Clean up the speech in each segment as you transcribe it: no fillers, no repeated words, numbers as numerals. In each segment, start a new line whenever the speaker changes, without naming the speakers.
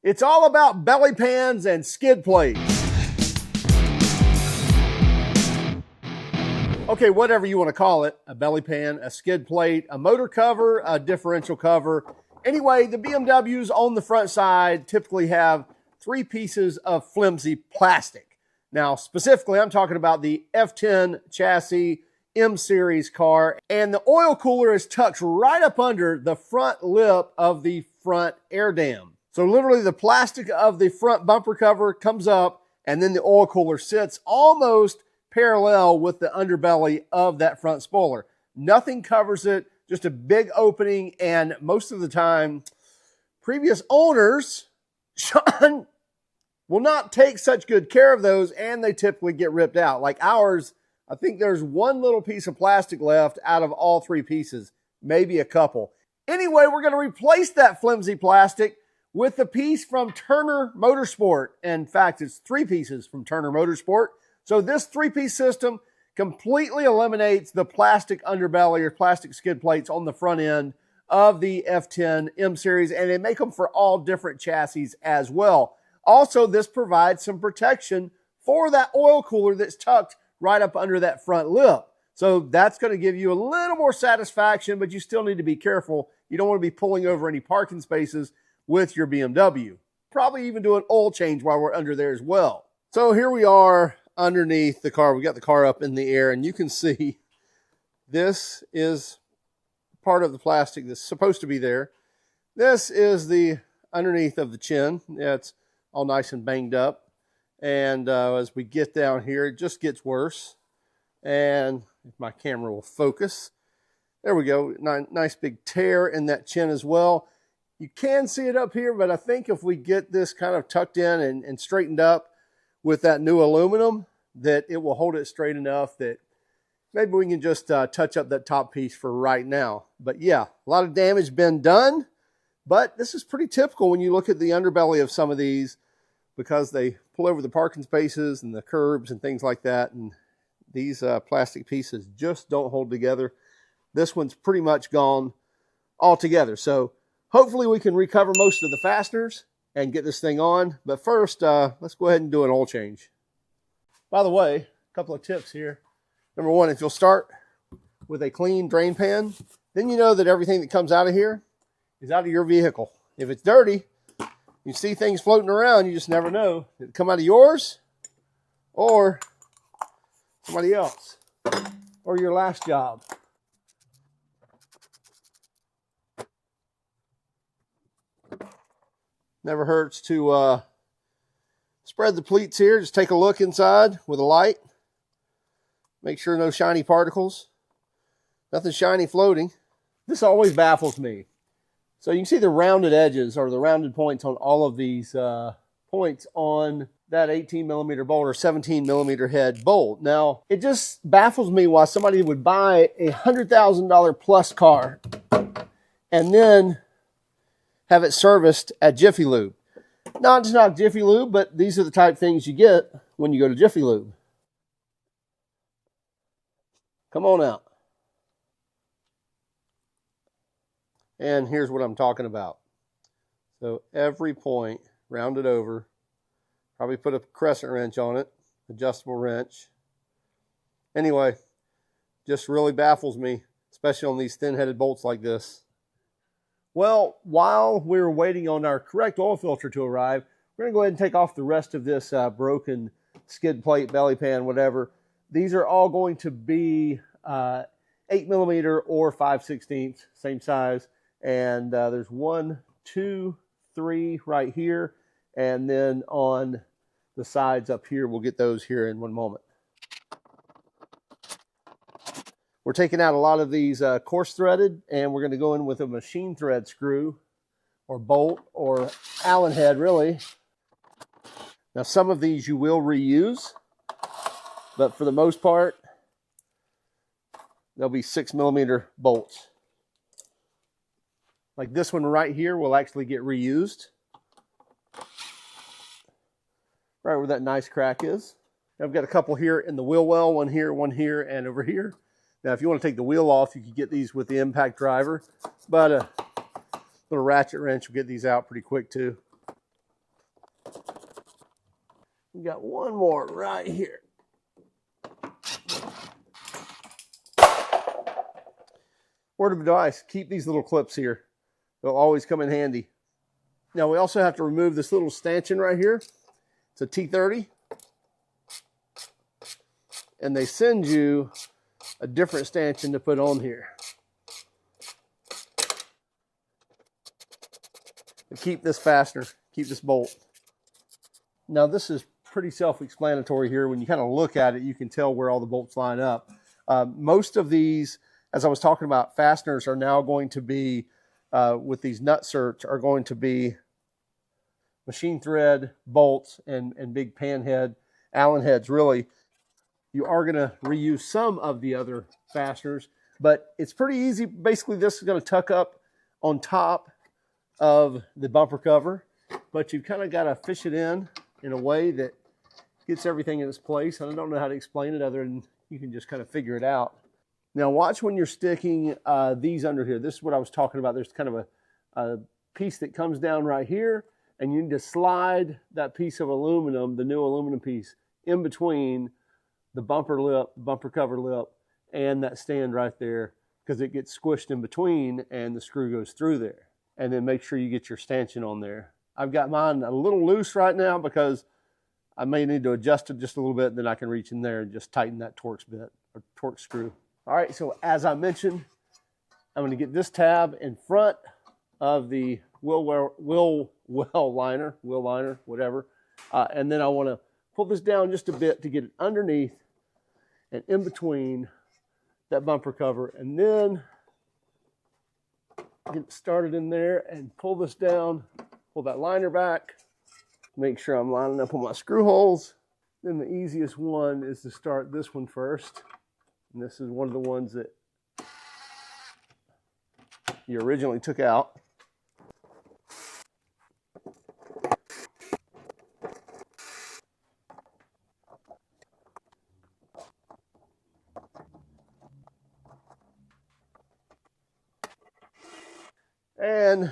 It's all about belly pans and skid plates. Okay, whatever you want to call it, a belly pan, a skid plate, a motor cover, a differential cover. Anyway, the BMWs on the front side typically have 3 pieces of flimsy plastic. Now, specifically, I'm talking about the F10 chassis M series car, and the oil cooler is tucked right up under the front lip of the front air dam. So literally the plastic of the front bumper cover comes up, and then the oil cooler sits almost parallel with the underbelly of that front spoiler. Nothing covers it, just a big opening, and most of the time, previous owners, Sean, will not take such good care of those, and they typically get ripped out. Like ours, I think there's one little piece of plastic left out of all 3 pieces, maybe a couple. Anyway, we're going to replace that flimsy plastic with a piece from Turner Motorsport. In fact, it's 3 pieces from Turner Motorsport. So this 3-piece system completely eliminates the plastic underbelly or plastic skid plates on the front end of the F10 M series, and they make them for all different chassis as well. Also, this provides some protection for that oil cooler that's tucked right up under that front lip. So that's going to give you a little more satisfaction, but you still need to be careful. You don't want to be pulling over any parking spaces with your BMW. Probably even do an oil change while we're under there as well. So here we are underneath the car. We got the car up in the air, and you can see this is part of the plastic that's supposed to be there. This is the underneath of the chin. Yeah, it's all nice and banged up. And as we get down here, it just gets worse. And if my camera will focus, there we go. Nice big tear in that chin as well. You can see it up here, but I think if we get this kind of tucked in and straightened up with that new aluminum, that it will hold it straight enough that maybe we can just touch up that top piece for right now. But yeah, a lot of damage been done, but this is pretty typical when you look at the underbelly of some of these, because they pull over the parking spaces and the curbs and things like that, and these plastic pieces just don't hold together. This one's pretty much gone altogether. So hopefully we can recover most of the fasteners and get this thing on. But first, let's go ahead and do an oil change. By the way, a couple of tips here. Number one, if you'll start with a clean drain pan, then you know that everything that comes out of here is out of your vehicle. If it's dirty, you see things floating around, you just never know. Did it come out of yours or somebody else or your last job? Never hurts to spread the pleats here. Just take a look inside with a light. Make sure no shiny particles. Nothing shiny floating. This always baffles me. So you can see the rounded edges or the rounded points on all of these points on that 18 millimeter bolt or 17 millimeter head bolt. Now, it just baffles me why somebody would buy a $100,000 plus car and then have it serviced at Jiffy Lube. Not to knock Jiffy Lube, but these are the type of things you get when you go to Jiffy Lube. Come on out. And here's what I'm talking about. So every point rounded over. Probably put a crescent wrench on it, adjustable wrench. Anyway, just really baffles me, especially on these thin-headed bolts like this. Well, while we're waiting on our correct oil filter to arrive, we're going to go ahead and take off the rest of this broken skid plate, belly pan, whatever. These are all going to be 8 millimeter or 5/16, same size. And there's 1, 2, 3 right here. And then on the sides up here, we'll get those here in one moment. We're taking out a lot of these coarse threaded, and we're going to go in with a machine thread screw or bolt or Allen head, really. Now, some of these you will reuse, but for the most part, they'll be 6 millimeter bolts. Like this one right here will actually get reused. Right where that nice crack is. I've got a couple here in the wheel well, one here, and over here. Now, if you want to take the wheel off, you can get these with the impact driver, but a little ratchet wrench will get these out pretty quick too. We got one more right here. Word of advice, keep these little clips here. They'll always come in handy. Now we also have to remove this little stanchion right here. It's a T30. And they send you a different stanchion to put on here. And keep this fastener, keep this bolt. Now this is pretty self-explanatory here. When you kind of look at it, you can tell where all the bolts line up. Most of these, as I was talking about, fasteners are now going to be, with these nut certs, are going to be machine thread bolts and big pan head, Allen heads really. You are going to reuse some of the other fasteners, but it's pretty easy. Basically, this is going to tuck up on top of the bumper cover, but you've kind of got to fish it in a way that gets everything in its place. And I don't know how to explain it other than you can just kind of figure it out. Now watch when you're sticking these under here. This is what I was talking about. There's kind of a piece that comes down right here, and you need to slide that piece of aluminum, the new aluminum piece, in between the bumper lip, bumper cover lip, and that stand right there, because it gets squished in between and the screw goes through there. And then make sure you get your stanchion on there. I've got mine a little loose right now because I may need to adjust it just a little bit, then I can reach in there and just tighten that Torx bit or Torx screw. All right, so as I mentioned, I'm going to get this tab in front of the wheel liner, whatever. And then I want to pull this down just a bit to get it underneath and in between that bumper cover, and then get it started in there and pull this down, pull that liner back, make sure I'm lining up on my screw holes. Then the easiest one is to start this one first. And this is one of the ones that you originally took out. And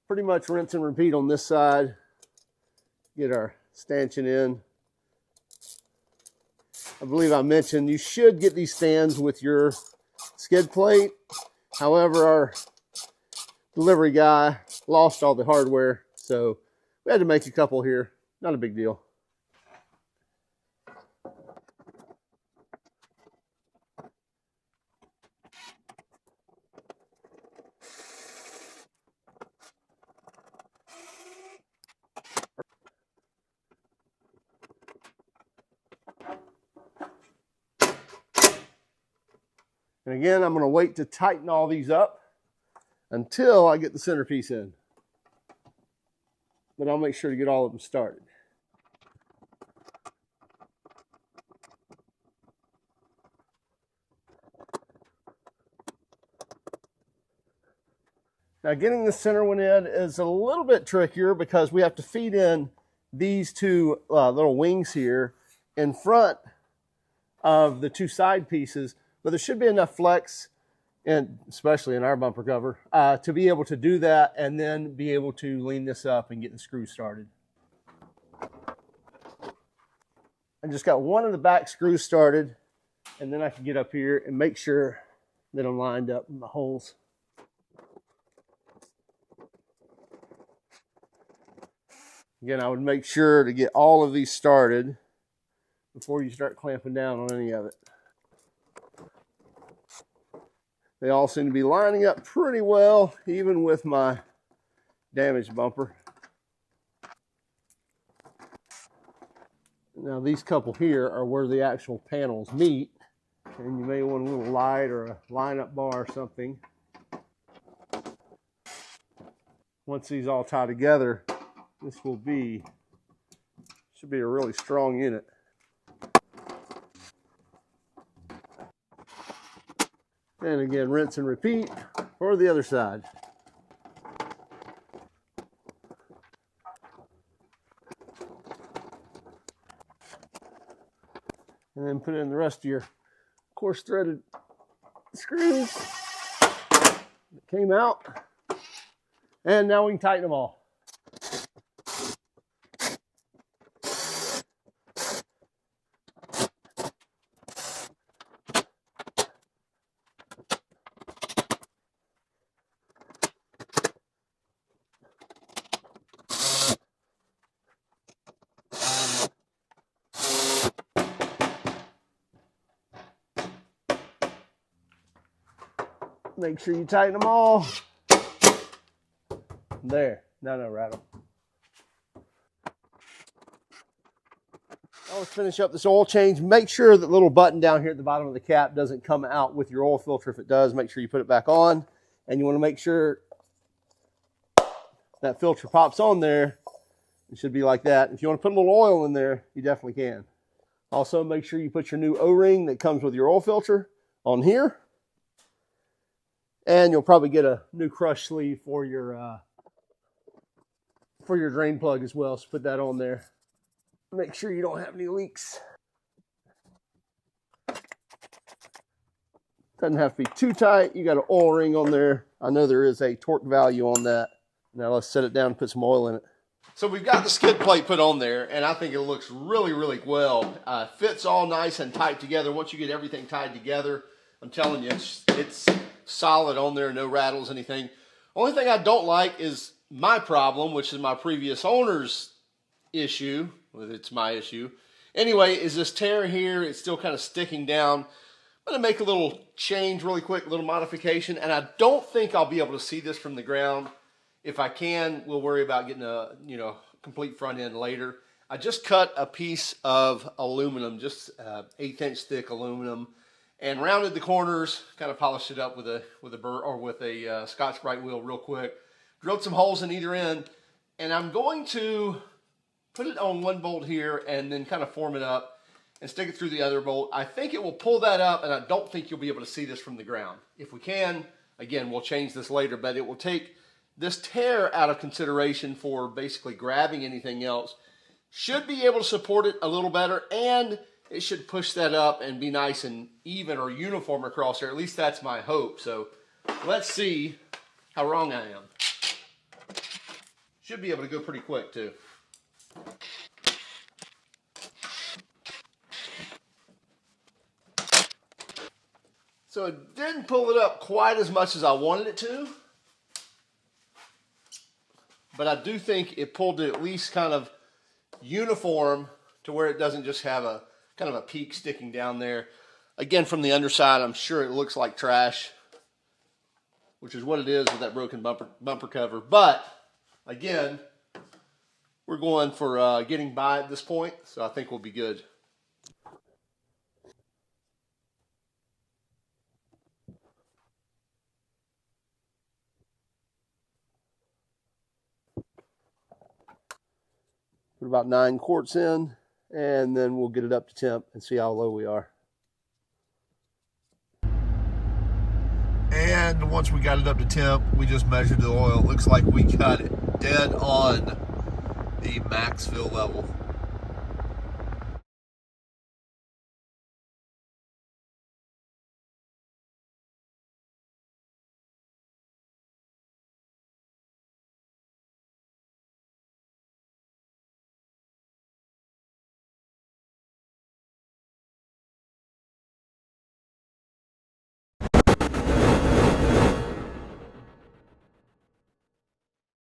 pretty much rinse and repeat on this side. Get our stanchion in. I believe I mentioned you should get these stands with your skid plate. However, our delivery guy lost all the hardware, so we had to make a couple here. Not a big deal. And again, I'm going to wait to tighten all these up until I get the centerpiece in. But I'll make sure to get all of them started. Now getting the center one in is a little bit trickier because we have to feed in these two little wings here in front of the two side pieces. But there should be enough flex, and especially in our bumper cover, to be able to do that and then be able to lean this up and get the screw started. I just got one of the back screws started, and then I can get up here and make sure that I'm lined up in the holes. Again, I would make sure to get all of these started before you start clamping down on any of it. They all seem to be lining up pretty well, even with my damaged bumper. Now these couple here are where the actual panels meet, and you may want a little light or a line-up bar or something. Once these all tie together, this should be a really strong unit. And again, rinse and repeat for the other side. And then put in the rest of your coarse threaded screws that came out. And now we can tighten them all. Make sure you tighten them all. There. No rattle. Now let's finish up this oil change. Make sure that little button down here at the bottom of the cap doesn't come out with your oil filter. If it does, make sure you put it back on. And you want to make sure that filter pops on there. It should be like that. If you want to put a little oil in there, you definitely can. Also, make sure you put your new O-ring that comes with your oil filter on here. And you'll probably get a new crush sleeve for your drain plug as well. So put that on there. Make sure you don't have any leaks. Doesn't have to be too tight. You got an oil ring on there. I know there is a torque value on that. Now let's set it down and put some oil in it. So we've got the skid plate put on there, and I think it looks really, really well. Fits all nice and tight together. Once you get everything tied together, I'm telling you, it's solid on there, no rattles, anything. Only thing I don't like is my problem, which is my previous owner's issue. Well, it's my issue. Anyway, is this tear here. It's still kind of sticking down. I'm going to make a little change really quick, a little modification, and I don't think I'll be able to see this from the ground. If I can, we'll worry about getting a complete front end later. I just cut a piece of aluminum, just 1/8 inch thick aluminum, and rounded the corners, kind of polished it up with a Scotch-Brite wheel real quick. Drilled some holes in either end, and I'm going to put it on one bolt here and then kind of form it up and stick it through the other bolt. I think it will pull that up, and I don't think you'll be able to see this from the ground. If we can, again, we'll change this later, but it will take this tear out of consideration for basically grabbing anything else. Should be able to support it a little better, and it should push that up and be nice and even or uniform across there. At least that's my hope. So let's see how wrong I am. Should be able to go pretty quick too. So it didn't pull it up quite as much as I wanted it to, but I do think it pulled it at least kind of uniform to where it doesn't just have a kind of a peak sticking down there. Again, from the underside, I'm sure it looks like trash, which is what it is with that broken bumper cover. But again, we're going for getting by at this point, so I think we'll be good. Put about 9 quarts in, and then we'll get it up to temp and see how low we are. And once we got it up to temp, we just measured the oil. It looks like we got it dead on the max fill level.